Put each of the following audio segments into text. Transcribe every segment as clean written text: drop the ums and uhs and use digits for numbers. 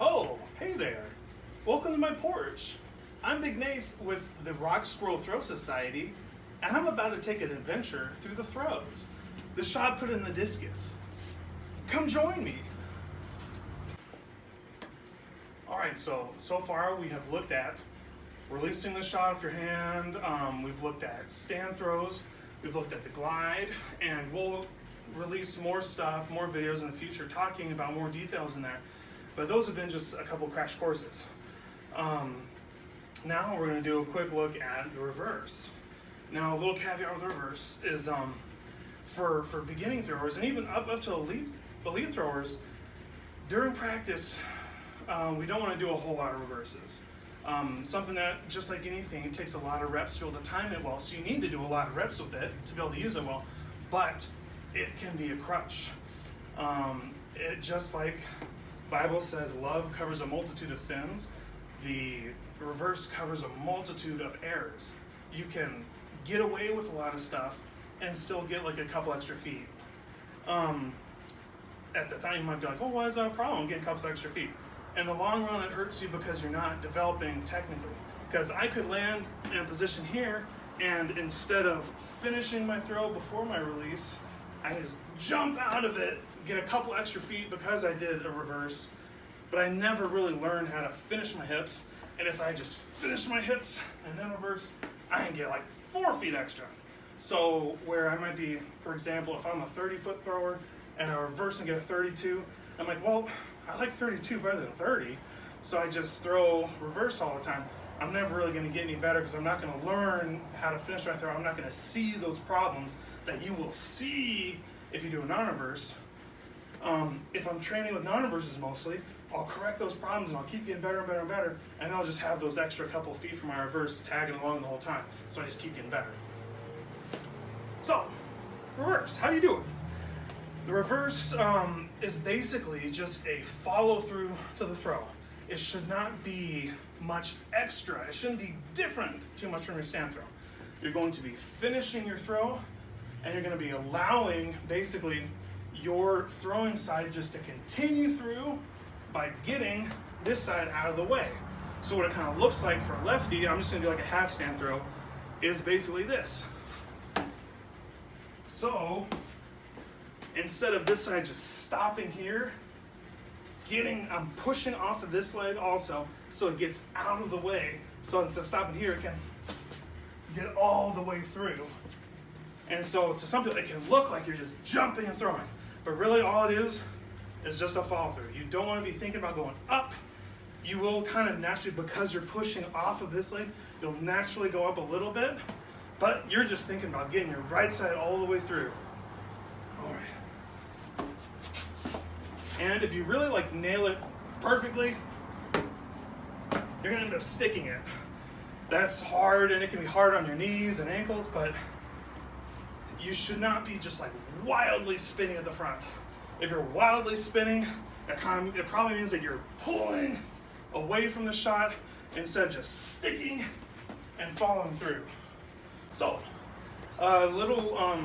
Oh, hey there. Welcome to my porch. I'm Big Nath with the Rock Squirrel Throw Society, and I'm about to take an adventure through the throws. The shot put in the discus. Come join me. Alright, so far we have looked at releasing the shot off your hand, we've looked at stand throws, we've looked at the glide, and we'll release more stuff, more videos in the future talking about more details in there. But those have been just a couple crash courses. Now we're going to do a quick look at the reverse. Now a little caveat with the reverse is for beginning throwers and even up to elite throwers, during practice we don't want to do a whole lot of reverses. Something that, just like anything, it takes a lot of reps to be able to time it well, so you need to do a lot of reps with it to be able to use it well, but it can be a crutch. It just like Bible says, love covers a multitude of sins. The reverse covers a multitude of errors. You can get away with a lot of stuff and still get like a couple extra feet. At the time you might be like, oh, why is that a problem, getting a couple extra feet? In the long run, it hurts you because you're not developing technically. Because I could land in a position here, and instead of finishing my throw before my release, I can just jump out of it, get a couple extra feet because I did a reverse, but I never really learned how to finish my hips. And if I just finish my hips and then reverse, I can get like 4 feet extra. So where I might be, for example, if I'm a 30-foot thrower and I reverse and get a 32, I'm like, well, I like 32 better than 30, so I just throw reverse all the time. I'm never really going to get any better because I'm not going to learn how to finish my throw. I'm not going to see those problems that you will see if you do a non-reverse. If I'm training with non-reverses mostly, I'll correct those problems and I'll keep getting better and better and better, and then I'll just have those extra couple of feet from my reverse tagging along the whole time. So I just keep getting better. So, reverse, how do you do it? The reverse is basically just a follow through to the throw. It should not be much extra. It shouldn't be different too much from your stand throw. You're going to be finishing your throw, and you're going to be allowing basically your throwing side just to continue through by getting this side out of the way. So what it kind of looks like for a lefty, I'm just going to do like a half stand throw, is basically this. So instead of this side just stopping here, I'm pushing off of this leg also, so it gets out of the way. So instead of stopping here, it can get all the way through. And so to some people, it can look like you're just jumping and throwing, but really all it is just a follow through. You don't want to be thinking about going up. You will kind of naturally, because you're pushing off of this leg, you'll naturally go up a little bit, but you're just thinking about getting your right side all the way through. All right. And if you really like nail it perfectly, you're gonna end up sticking it. That's hard, and it can be hard on your knees and ankles, but you should not be just like wildly spinning at the front. If you're wildly spinning, it probably means that you're pulling away from the shot instead of just sticking and following through. So, a little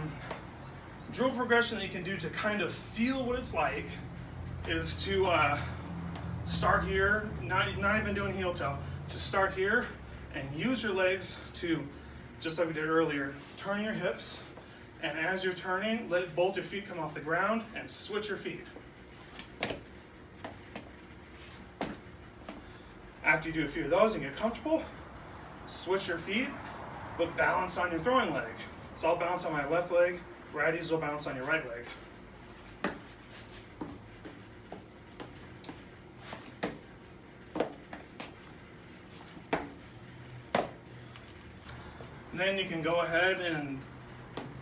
drill progression that you can do to kind of feel what it's like is to start here, not even doing heel toe. Just start here and use your legs to, just like we did earlier, turn your hips, and as you're turning, let both your feet come off the ground and switch your feet. After you do a few of those and get comfortable, switch your feet, but balance on your throwing leg. So I'll balance on my left leg, righties will balance on your right leg. And then you can go ahead and,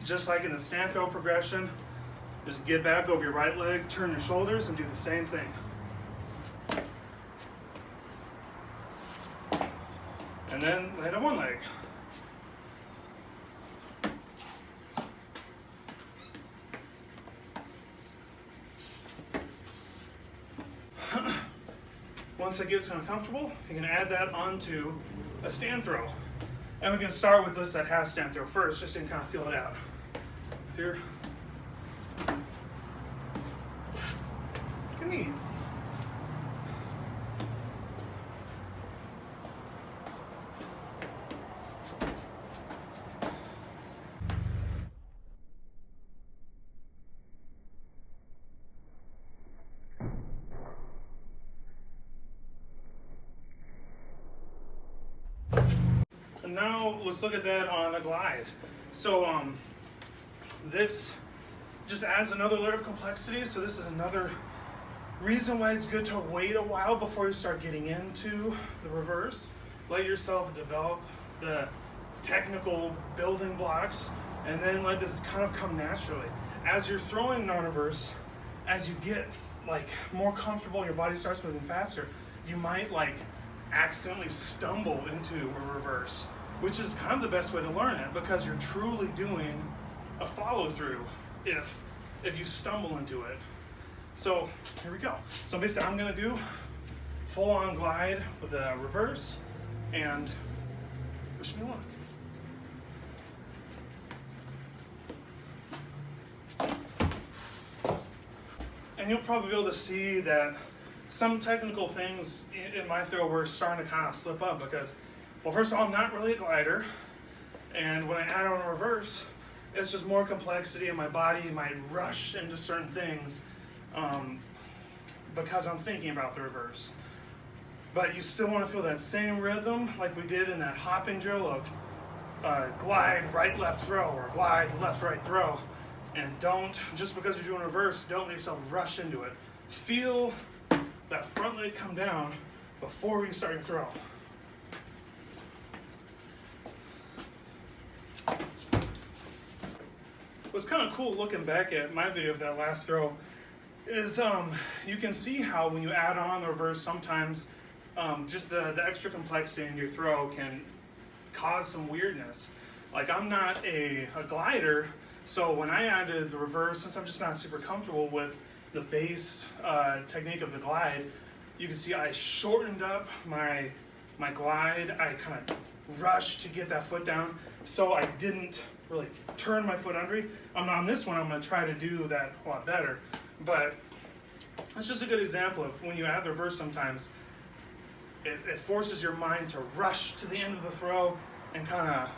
just like in the stand throw progression, just get back over your right leg, turn your shoulders, and do the same thing. And then land on one leg. Once it gets kind of comfortable, you can add that onto a stand throw. And we can start with this, that half stand throw first, just so you can kind of feel it out. Here. Neat. now let's look at that on a glide. So this just adds another layer of complexity. So this is another reason why it's good to wait a while before you start getting into the reverse. Let yourself develop the technical building blocks, and then let this kind of come naturally. As you're throwing non-reverse, as you get like more comfortable, your body starts moving faster, you might like accidentally stumble into a reverse, which is kind of the best way to learn it, because you're truly doing a follow-through if you stumble into it. So here we go. So basically I'm gonna do full-on glide with a reverse, and wish me luck. And you'll probably be able to see that some technical things in my throw were starting to kind of slip up because, well, first of all, I'm not really a glider. And when I add on a reverse, it's just more complexity, and my body might rush into certain things because I'm thinking about the reverse. But you still want to feel that same rhythm like we did in that hopping drill of glide, right, left, throw, or glide, left, right, throw. And don't, just because you're doing reverse, don't let yourself rush into it. Feel that front leg come down before you start your throw. What's kind of cool looking back at my video of that last throw is you can see how when you add on the reverse, sometimes just the extra complexity in your throw can cause some weirdness. Like, I'm not a glider, so when I added the reverse, since I'm just not super comfortable with the base technique of the glide, you can see I shortened up my glide. I kind of rushed to get that foot down, so I didn't really turn my foot under. On this one, I'm going to try to do that a lot better. But it's just a good example of when you add the reverse, sometimes it forces your mind to rush to the end of the throw and kind of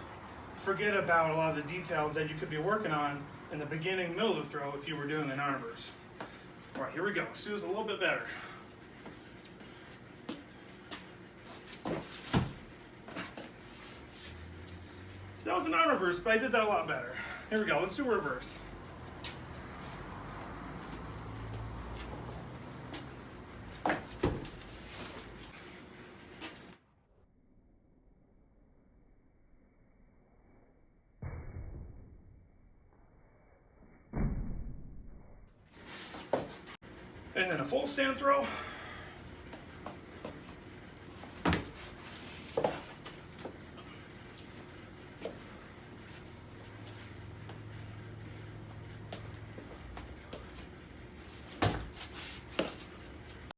forget about a lot of the details that you could be working on in the beginning, middle of the throw if you were doing an non-reverse. All right, here we go. Let's do this a little bit better. That was a non-reverse, but I did that a lot better. Here we go. Let's do a reverse. And then a full stand throw,